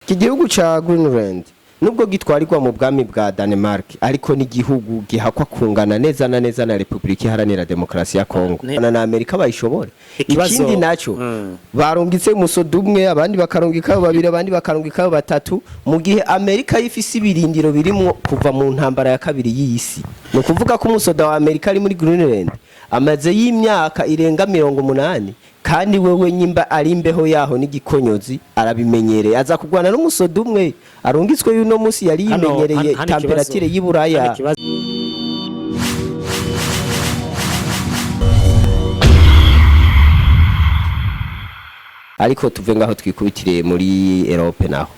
iki gihugu ca Greenland nubwo gitwarirwa mu bwami bwa Danemark ariko ni gihugu gihakwa kungana neza na neza na Republika Iharanira Demokarasi ya Kongo na Amerika bayishobore. Ikindi naco barungitse musodumwe abandi bakarungika babiri abandi bakarungika batatu mu gihe Amerika yifise ibirindiro birimo kuva mu ntambara ya kabiri y'isi. No kuvuga ko umusoda wa Amerika ari muri Greenland amaze y'imyaka irenga 80 kandi wewe nyimba ari imbeho yaho n'igikonyozi arabimenyereye aza kugwana n'umusoda umwe arungitswe yuno musi yari yimenyereye temperature y'Iburaya. Ariko tuve ngaho twikubitiriye muri Europe naho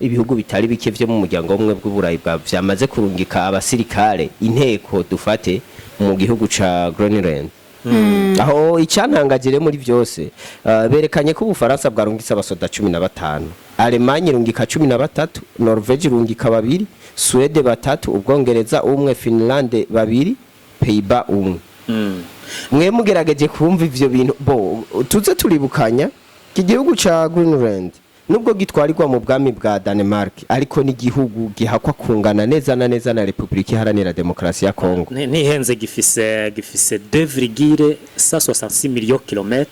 ibihugu bitari bike vyo mu muryango umwe bw'Uburayi byamaze kurungika abasirikare inteko dufate mu gihugu ca Greenland. Aho icyantangagire muri byose berekanye ko Ubufaransa bwarungitse abasoda 15, Allemagne irungika 13, Norvege irungika 2, Swede 3, Ubwongereza 1, Finland 2, Pays-Bas 1. Mwe mugerageje kumva ivyo bintu bo tuze turibukanya iki gihugu ca Greenland nubwo gitwarirwa mu bwami bwa Danemark ariko ni gihugu gihakwa kungana neza na neza na Republika Iharanira Demokarasi ya Kongo. Nihenze gifise 2,166 millions km².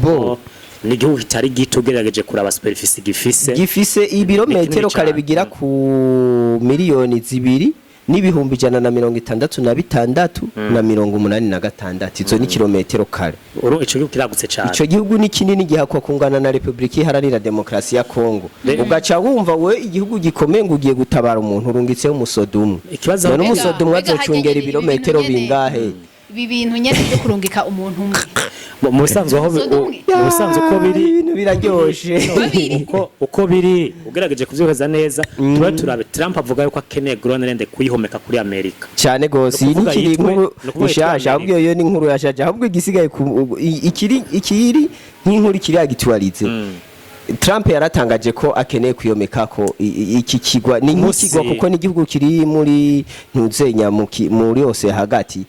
Bo ni gihugu kitari gitugerageje kuraba superficie gifise ibirometero kare bigira ku miliyoni 2 n'ibihumbi 166 na 86. Izo ni kilometero kare. Uro ico gihugu kiragutse cyane. Ico gihugu ni kinini gihakwa kungana na Republika Iharanira Demokarasi ya Kongo. Ugaca wumva we igihugu gikomeye ngugiye gutabara umuntu urungitseho umusodumu. Ikibazo n'umusodumu azocungera ibirometero bingahe? Ibi bintu nyene byo kurungika umuntu umwe. Mu bisanzwe uko biri ibintu biraryoshe uko biri ugerageje kuvyuheza neza turabe Trump avuga yuko akeneye Greenland kuyihomeka kuri Amerika cyane gose iyi ni kiri inkuru ishasha ahubwo yo ni inkuru yashaje ahubwo igisigaye ikiri nk'inkuru kiri agitualize. Trump yaratangaje ko akeneye kuyomeka ko iki kigwa ni nk'ikigwa kuko ni gihugu kiri muri ntuzenya muri yose hagati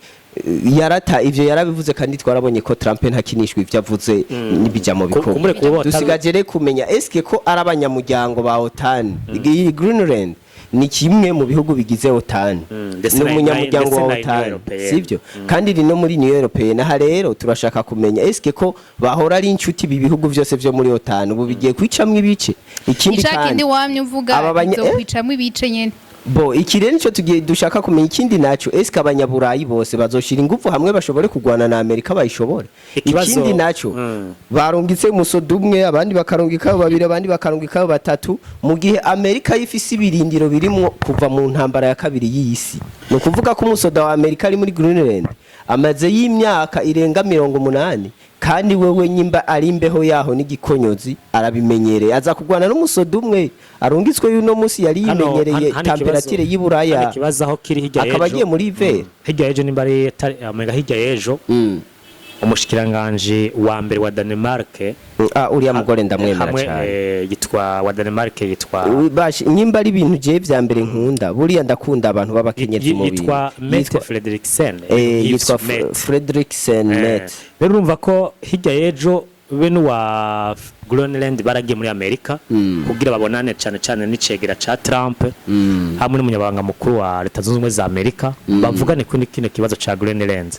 yarata ivyo yarabivuze kandi twarabonye ko Trump ntakinishwe ivyo avuze nibijamo bikomeye. Dusigaje kumenya eske ko arabanyamuryango ba OTAN. Greenland ni kimwe mu bihugu bigize OTAN n'umunyamuryango wa OTAN sivyo kandi rino muri New European aha rero turashaka kumenya eske ko bahora ari inshuti bibihugu byose byo muri OTAN ubu bigiye kwicamwe ibice ikindi kandi wamye uvuga kwicamwe ibice nyene bo ikirere nico tugiye dushaka kumenya ikindi naco eske abanyaburayi bose bazoshira ingufu hamwe bashobore kugwana na Amerika bayishobore. Ikindi naco barungitse musodumwe abandi bakarungika babiri abandi bakarungika batatu mu gihe Amerika yifise ibirindiro birimo kuva mu ntambara ya kabiri y'isi. No kuvuga ko umusoda wa Amerika ari muri Greenland amaze y'imyaka irenga 80 kandi wewe nyimba ari imbeho yaho n'igikonyozi arabimenyereye aza kugwana n'umusoda umwe arungitswe yuno musi yari yimenyereye temperature y'Iburaya. Ikibazo aho kiri hirya yejo akabagiye muri hiver hirya yejo nimba ari amega hirya yejo umushikiranganje wa mbere wa Danemark uriya mugore ndamwemera cyane yitwa wa Danemark yitwa bashi nyimba ari ibintu je vya mbere nkunda buriya ndakunda abantu babakenyezi mu bintu yitwa Mette Frederiksen yitwa Frederiksen Mette. Rero urumva ko hirya yejo bene wa Greenland baragiye muri Amerika kugira babonane cyane n'icegera ca Trump hamwe n'umunyabanga mukuru wa Leta Zunze Ubumwe za Amerika bavugane kuri kino kibazo ca Greenland.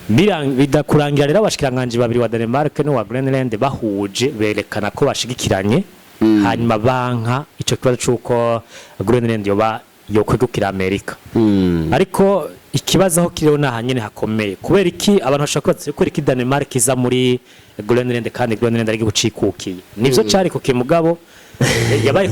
Bidakurangira rero abashikiranganje babiri wa Danemark no wa Greenland bahuje berekana ko bashigikiranye hanyuma banka ico kibazo cyuko Greenland yokwegukira Amerika. Ariko ikibazo aho kiriho nahanyene hakomeye kubera iki abantu bashaka ko iki Danemark iza muri Greenland kandi Greenland ari gucikukiye nivyo cari ko kimugabo yabaye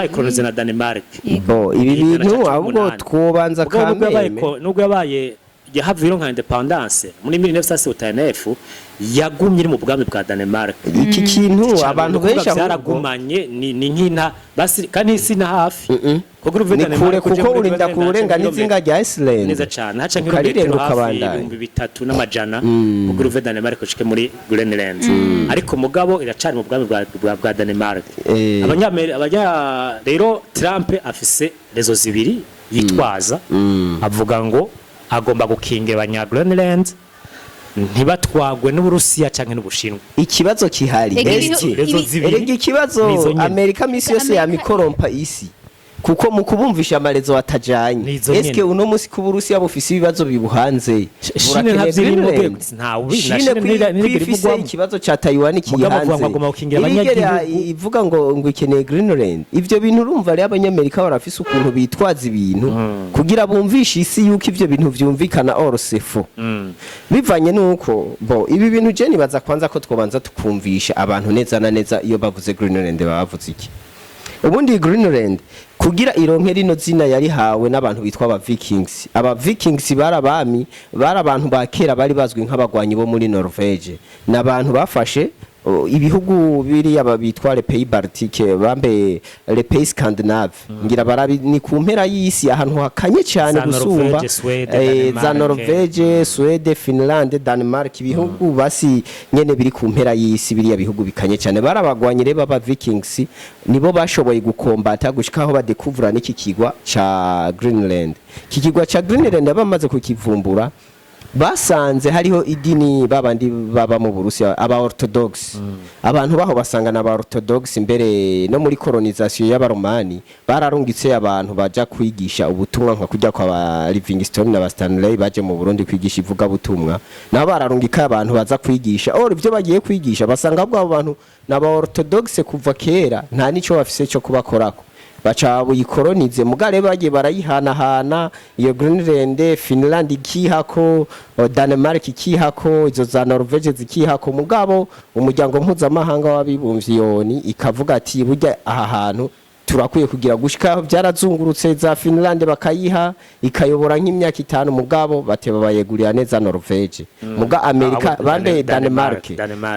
kolonize na Danemark. Bo ibi bintu ahubwo twobanza kamwe nubwo yabaye yahaviro nka independence muri 1979 yagumye mu bwami bwa Danemark. Iki kintu abantu benshi yaragumanye ni nkina basi kandi isi na hafi kuko Danemark kuko urinda kurenganiza inga rya Iceland neza cyane haca nk'ibirometero hafi 300 n'amajana kuko Danemark ushike muri Greenland ariko mugabo iracari mu bwami bwa Danemark. Abanya rero Trump afise rezo zibiri yitwaza avuga ngo agomba gukingira abanya Greenland ntibatwagwe n'Uburusiya canke n'Ubushinwa. Ikibazo kihari erega ikibazo Amerika misi yose yamikorompa isi kuko mu kubumvisha amarezo atajanye eske uno musi ku Burusiya bufise ibibazo bibuhanze Shine ntavyirimo kwifise ikibazo ca Taiwan kihanze ivuga ngo ikeneye Greenland ivyo bintu urumva rero abanyamerika barafise ukuntu bitwaza ibintu kugira bumvishe isi yuko ivyo bintu vyumvikana orosefo bivanye nuko ibi bintu je nibaza kwanza ko twobanza tukumvisha abantu neza na neza iyo bavuze Greenland bavuze iki ubundi Greenland kugira ironke rino zina yari hawe n'abantu bitwa aba Vikings barabami barabantu bakera bari bazwi nk'abagwanyi bo muri Norvege n'abantu bafashe ibihugu biri ababitwa les pays baltiques bambe les pays scandinaves ngira barabi ni ku mpera y'isi ahantu hakanye cyane gusumba za Norvege Sweden Finland Danemark ibihugu basi nyene biri ku mpera y'isi biri bihugu bikanye cyane barabagwanye reba aba Vikings nibo bashoboye gukombata gushikaho badekuvura n'iki kigwa ca Greenland kikigwa ca Greenland bamaze kukivumbura basanze hariho idini babandi baba mu Burusiya aba orthodox abantu baho basangana aba orthodox imbere no muri colonization y'abaromani bararungitse abantu baja kwigisha ubutumwa nka kujya kwa Livingstone na Stanley baje mu Burundi kwigisha ivuga butumwa na bararungika abantu baza kwigisha ibyo bagiye kwigisha basanga bwo abantu n'aba orthodox kuva kera nta nico bafise cyo kubakorako baca buyikoronize mugare bagiye barayihanahana iyo Greenland Finland ikihako Danemark ikihako izo za Norvege zikihako mugabo umuryango mpuzamahanga w'abibumvye yoni ikavuga ati burya aha hantu turakwiye kugira gushika byarazungurutse za Finland bakayiha ikayobora nk'imyaka 5 mugabo bateba bayegurira neza Norvege muga Amerika bande Danemark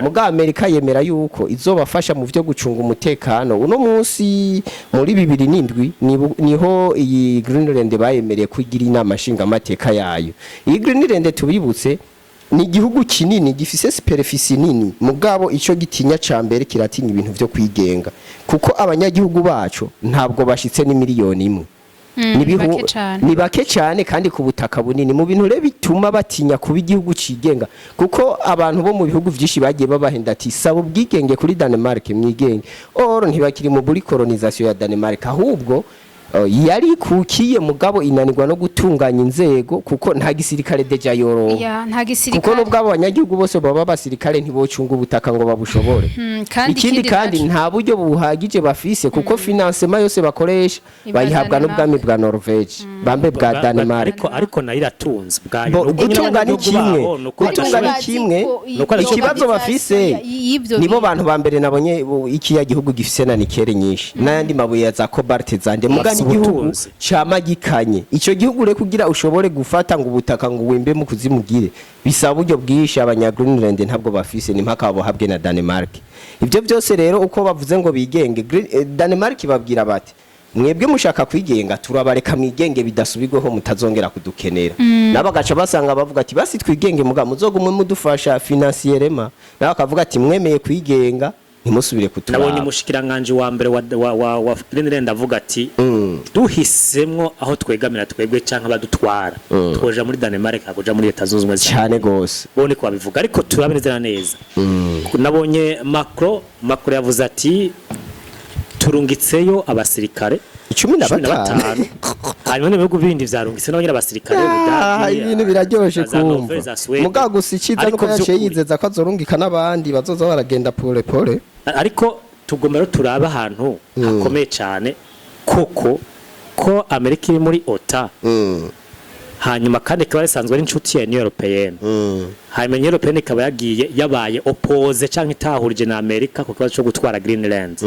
muga Amerika yemera yuko izobafasha mu byo gucunga umutekano uno munsi muri 2007 niho iyi Greenland bayemereye kugira inama nshinga amateka yayo iyi Greenland tubibutse ni igihugu kinini gifise superficie nini mugabo ico gitinya cambere kiratinya ibintu byo kwigenga kuko abanyagihugu bacu ntabwo bashitse ni miliyoni imwe ni bake cyane kandi ku butaka bunini mu bintu rero bituma batinya kuba igihugu cigenga kuko abantu bo mu bihugu vyinshi bagiye babahenda ati saba ubwigenge kuri Danemark mwigenge ntibakiri mu buri colonization ya Danemark ahubwo yari kukiye mugabo inanirwa no gutunganya inzego kuko nta gisirikare deja yoro kuko nubwo abanyagihugu bose baba basirikare ntibocunga ubutaka ngo babushobore ikindi kandi nta buryo buhagije bafise kuko financement yose bakoresha bayihabwa n'ubwami bwa Norvege bambe bwa Danemark ariko nayo iratunze gutunga ni kimwe ikibazo bafise nibo bantu bambere nabonye iki ya gihugu gifise na nikere nyinshi n'andi mabuye za cobalt zande mugani igihugu camagikanye ico gihugu re kugira ushobore gufata ngo ubutaka ngo wimbe mu kuzimugire bisaba uburyo bwishi abanya Greenland ntabwo bafise ni mpaka bahabwe na Danemark ivyo byose rero uko bavuze ngo bigenge Danemark babwira bati mwebwe mushaka kwigenga turabareka mwigenge bidasubirweho mutazongera kudukenera nabagaca basanga bavuga ati basi twigenge muga muzogumwe mudufasha financierement nabakavuga ati mwemeye kwigenga ntimusubire kuturaba nabonye umushikiranganje wa mbere wa Greenland avuga ati duhisemwo aho twegamira twebwe canka badutwara twoja muri Danemark akoja muri Leta Zunze Ubumwe cyane gose bone ko babivuga ariko turabinezera neza nabonye Macron yavuze ati turungitseyo abasirikare 15 hanyuma n'ibihugu bindi vyarungitse n'abanyira abasirikare Budagi ibintu biraryoshe kumva mugago usikiza nuko yaciye yizeza ko azorungika n'abandi bazoza baragenda pole ariko tugomero turaba ahantu hakomeye cyane koko ko Amerika iri muri OTA hanyuma kandi ikaba risanzwe ari inshuti ya Union Européenne hanyuma Union Européenne ikaba yabaye oppose canke itahurije na Amerika ku kibazo cyo gutwara Greenland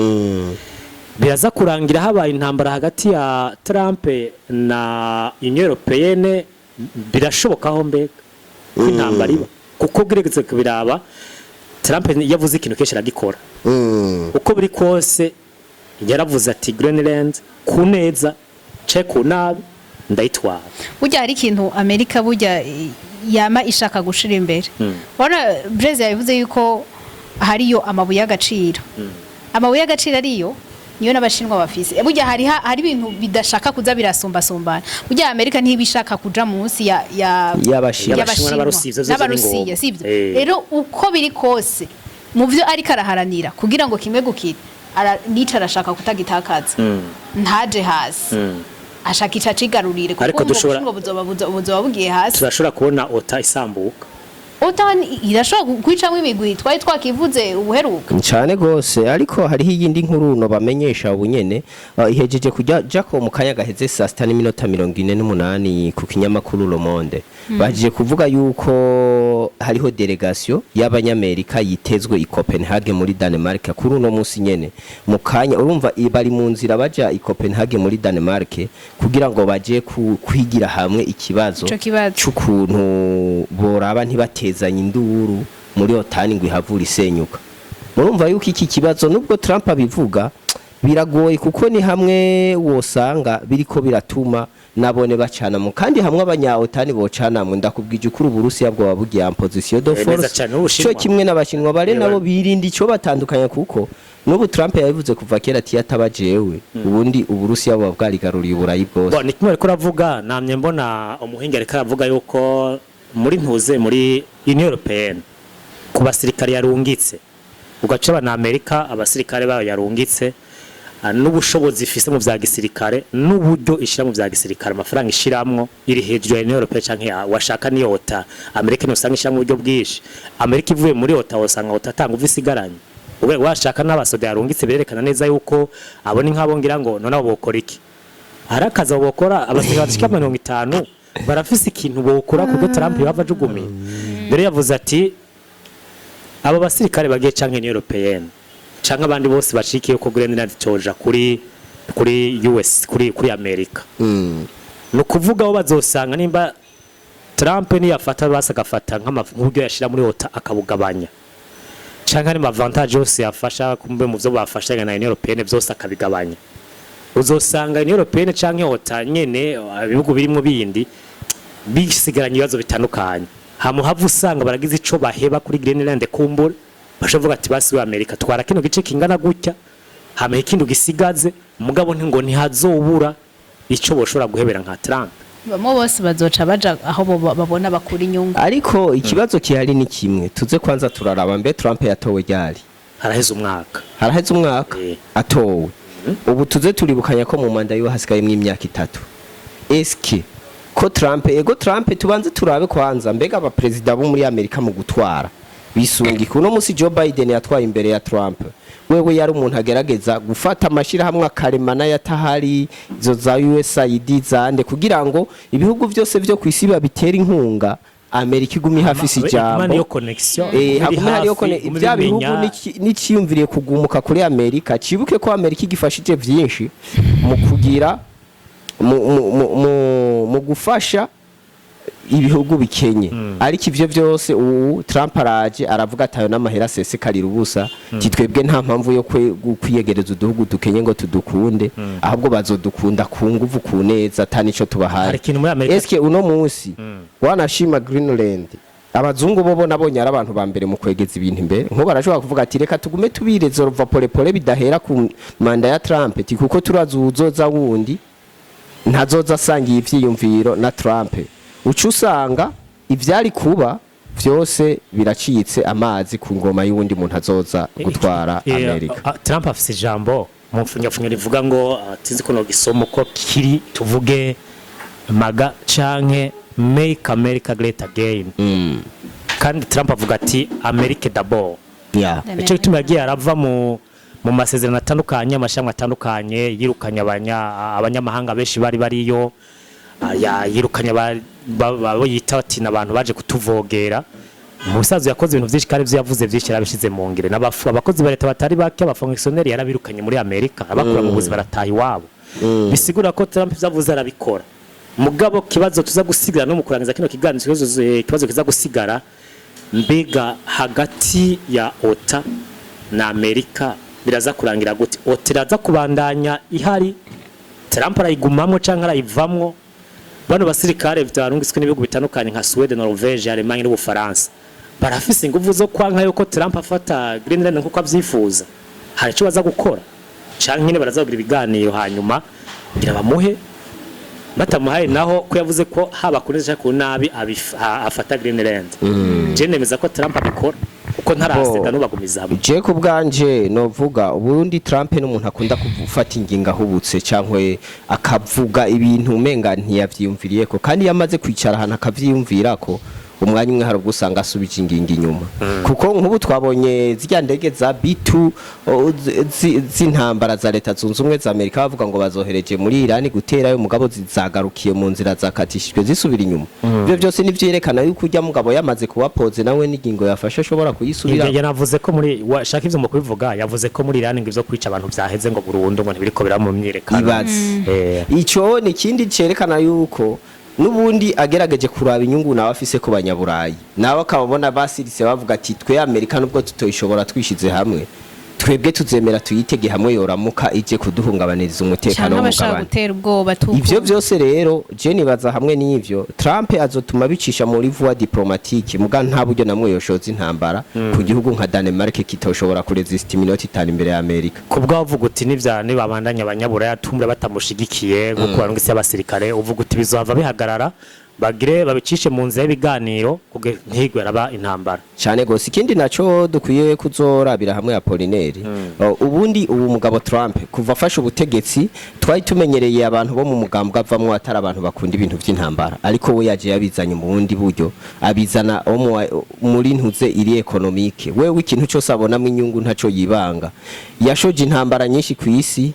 biraza kurangira habaye intambara hagati ya Trump na Union Européenne birashoboka aho mbega ko intambara iba kuko gregetse kubiraba Trump yavuze ikintu kesha ragikora uko biri kose yaravuze ati Greenland kuneza ku nabi ndayitwara burya hari ikintu Amerika burya yama ishaka gushira imbere bona Breze yavuze yuko hariyo amabuye y'agaciro amabuye y'agaciro ariyo niyo n'abashinwa bafise burya hari ibintu bidashaka kuza birasumbasumbana burya Amerika ntibishaka kuja munsi y'abashinwa n'abarusiya sivyo rero uko biri kose mu byo ariko araharanira kugira ngo kimwe gukira nica arashaka kutagitakaza ntaje hasi ashaka ica cigarurire kuko ubushinwa buzoba bugiye hasi turashobora kubona OTA isambuka irashobora kwicamwo imigwi twari twakivuze ubuheruka cyane gose ariko hariho iyindi nkuru no bamenyesha ubunyene ihejeje kujya Jaco mu kanya gaheze 6:48 ku kinyamakuru Le Monde baje kuvuga yuko hariho delegation y'abanyamerika yitezwe i Copenhagen muri Danemark kuri uno munsi nyene mu kanya urumva bari mu nzira baja i Copenhagen muri Danemark kugira ngo baje kwigira hamwe ikibazo cy'ukuntu boraba ntibatezanye induru muri OTAN ngo ihavura isenyuka murumva yuko iki kibazo nubwo Trump abivuga biragoye kuko ni hamwe wosanga biriko biratuma nabone bacana mu kandi hamwe abanya OTAN bocana mu ndakubwije ukuri Uburusiya bwo babugiye en position de force cyo kimwe n'abashinwa bare nabo birindi cyo batandukanya kuko nubu Trump yabivuze kuva kera ati yatabajewe ubundi Uburusiya bwo bwarigaruriye uburayi bwose ni kimwe ariko ravuga namye mbona umuhinga ariko aravuga yuko muri ntuze muri Union Européenne ku basirikare yarungitse ugaca abana Amerika abasirikare bayo yarungitse n'ubushobozi ifise mu vya gisirikare n'uburyo ishira mu vya gisirikare amafaranga ishiramwo iri hejuru ya Union Européenne canke washaka ni OTA Amerika no sanga ishira mu buryo bwishi Amerika ivuye muri OTA wasanga OTA tanga uvisigaranye ubwo washaka n'abasoda yarungitse berekana neza yuko abone nk'abo ngira ngo none abo bokora iki arakaza bokora abasirikare bashika 50 barafise ikintu bokora kuko Trump yava jugumiye dore yavuze ati aba basirikare bagiye canke Union Européenne canke abandi bose bashikiye ko Greenland toja kuri US kuri Amerika no kuvuga aho bazosanga nimba Trump ni yafata basagafata nk'uburyo yashira muri OTA akabugabanya canke ari avantage yose yafasha kumbe mu byo bafashanya na Union Européenne byose akabigabanya uzosanga Union Européenne canke OTA nyene ibihugu birimo bindi bisigaranye ibibazo bitandukanye hamuhavu usanga baragize ico baheba kuri Greenland kumbura bashavuga ati basi wa Amerika twara kino gice kingana gutya hame ikintu gisigaze mugabo ntingo ntihazobura ico boshora guhebera nka Trump bamo bose bazoca baja aho babona bakura inyungu ariko ikibazo kihari ni kimwe tuze kwanza turaraba mbe Trump yatowe ryari haraheze umwaka atowe ubu tuze turibukanya ko mu manda yo hasigaye mu imyaka 3 eske ko Trump tubanze turabe kwanza mbega aba president bo muri Amerika mu gutwara bisungi kuno musi Joe Biden yatwaye imbere ya Trump wewe yari umuntu agerageza gufata amashira hamwe akaremana yatahari izo za USAID zande kugira ngo ibihugu byose byo kwisi babitera inkunga Amerika igumi hafisi ijambo hariyo ibya bihugu n'ikiyumviriye kugumuka kuri Amerika cibuke ko Amerika igifashije byinshi mu kugira mu gufasha ibihugu bikenye ariko ivyo byose Trump araje aravuga atayo n'amahera sesekarira ubusa kitwebwe nta mpamvu yo kwiyegereza uduhugu dukenye ngo tudukunde ahubwo bazodukunda ku nguvu ku neza atanico tubahari eske uno munsi wanashima Greenland abazungu bo nabonye ari abantu ba mbere mu kwegeza ibintu imbere nko barashobora kuvuga ati reka tugume tubireze rova pole bidahera ku manda ya Trump kuko turazuzoza wundi ntazoza asangiye ivyiyumviro na Trump ucu usanga ivyari kuba vyose biracitse amazi ku ngoma y'uwundi muntu azoza gutwara Amerika Trump afise ijambo mu mfunyafunyo rivuga ngo tinzi ko no gisomo ko kiri tuvuge maga canke make America great again kandi Trump avuga ati America d'abord ico gituma yagiye arava mu masezerano atandukanye amashamwe atandukanye yirukanya abanyamahanga benshi bari bariyo yirukanya babo yita ati nabantu baje kutuvogera umusazo yakoze ibintu byinshi kandi yavuze byinshi yarabishize mu ngire n'abafu abakozi ba leta batari bake abafonctionnaire yarabirukanye muri Amerika abakora mu buzi barataye wabo bisigura ko Trump byavuze arabikora mugabo kibazo tuza gusigara no mu kurangiza kino kiganiro kibazo kiza gusigara mbega hagati ya OTA na Amerika biraza kurangira gute OTA iraza kubandanya ihari Trump arayigumamwe canke arayivamwo bano basirikare bitarungiswe n'ibihugu bitandukanye nka Sweden, Norvege, Allemagne n'Ubufaransa barafise ingufu zo kwanka yuko Trump afata Greenland nkuko avyifuza hari ico baza gukora canke nyine barazagira ibiganiro hanyuma ngira bamuhe batamuhaye naho ko yavuze ko haba kuneza ku nabi afata Greenland je nemeza ko Trump abikora uko ntaraseda n'ubagumizamo je ku bwanje novuga ubundi Trump n'umuntu akunda gufata ingingo ahubutse cankwe akavuga ibintu umenga ntiyavyiyumviriye ko kandi yamaze kwicara ahantu akavyiyumvira ko umwanya umwe hari ubusanga asubije ingingo inyuma kuko nk'ubu twabonye zijya ndege za B2 z'intambara za leta zunze ubumwe za Amerika bavuga ngo bazohereje muri Iran guterayo mugabo zizagarukiye mu nzira zakatishijwe zisubira inyuma byo byose nivyerekana yuko ujya mugabo yamaze kubapoze nawe n'ingingo yafashe ashobora kuyisubira yanavuze ko muri shaka ivyo mu kubivuga yavuze ko muri Iran ngo ivyo kwica abantu vyaheze ngo burundu ngo ntibiriko biramu myirekana ico ni kindi cerekana yuko nubundi agerageje kuraba inyungu nawe afise ku banyaburayi nawe akabona basirise bavuga ati twe Amerika nubwo tutoyishobora twishize hamwe twebwe tuzemera tuyitege hamwe yoramuka ije kuduhungabaniriza umutekano w'umugabane ivyo byose rero je nibaza hamwe n'ivyo Trump azotuma bicisha muri voie diplomatique muga nta buryo namwe yoshoza intambara ku gihugu nka Danemark kitoshobora kuresist iminota 5 imbere ya Amerika kubwa uvuga uti nivyane babandanya abanyabura yatumura batamushigikiye guko barungise abasirikare uvuga uti bizohava bihagarara bagire babicishe mu nzira y'ibiganiro kuge ntigwe raba intambara cyane gose ikindi naco dukwiye kuzorabira hamwe ya Polineri ubundi ubu mugabo Trump kuva afashe ubutegetsi twari tumenyereye abantu bo mu mugambwe avamwe atari abantu bakunda ibintu by'intambara ariko we yaje yabizanye mu bundi buryo abizana muri ntuze iri economique wewe ikintu cyose abonamo inyungu ntaco yibanga yashoje intambara nyinshi ku isi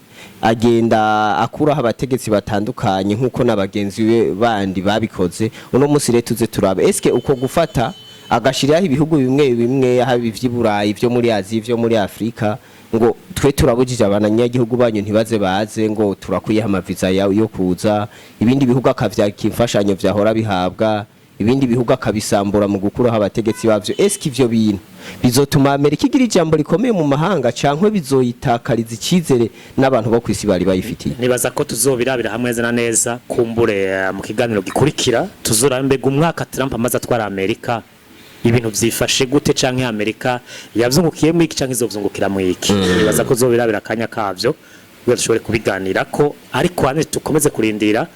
agenda akuraho abategetsi batandukanye nkuko nabagenzi we bandi babikoze uno musi rero tuze turabe eske uko gufata agashiraho ibihugu bimwe bimwe habi ivy'Iburayi byo muri Aziya ivyo muri Afrika ngo twe turabujije abanyagihugu banyu ntibaze baze ngo turakuyeho amaviza yo kuza ibindi bihugu akavyaka imfashanyo vyahora bihabwa ibindi bihugu akabisambura mu gukuraho abategetsi bavyo eske ivyo bintu bizotuma Amerika igira ijambo rikomeye mu mahanga cankwe bizoyitakariza icizere n'abantu bo kwisi bari bayifitiye nibaza ko tuzobirabira hamwe neza neza kumbure mu kiganiro gikurikira tuzorambega umwaka Trump amaze atwara Amerika ibintu vyifashe gute canke Amerika yavyungukiye mu iki canke izovungukira mu iki nibaza ko zobirabira kanya kavyo byo dushobore kubiganira ko ariko hane tukomeze kurindira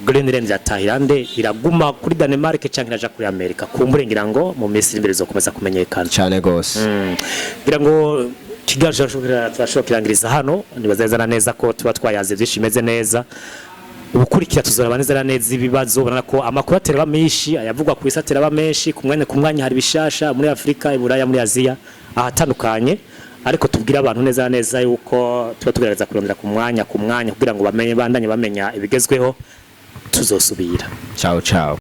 Greenland yatahirande iraguma kuri Danemark canke iraja kuri Amerika kumburengira ngo mu minsi imbere zo komeza kumenyekana cyane gose ngira ngo kigaje turashobora kirangiriza hano nibazazana neza ko tuba twayaze byishimeze neza ubukurikira tuzoraba neza neza ibibazo ubona ko amakuru ateraba menshi ayavugwa ku isatera ba menshi ku mwanya hari bishasha muri Afrika Iburaya muri Aziya ahatandukanye ariko tubwira abantu neza neza yuko tuba tugerageza kurondera ku mwanya kugira ngo bamenye bandanye bamenya ibigezweho tuzosubira ciao ciao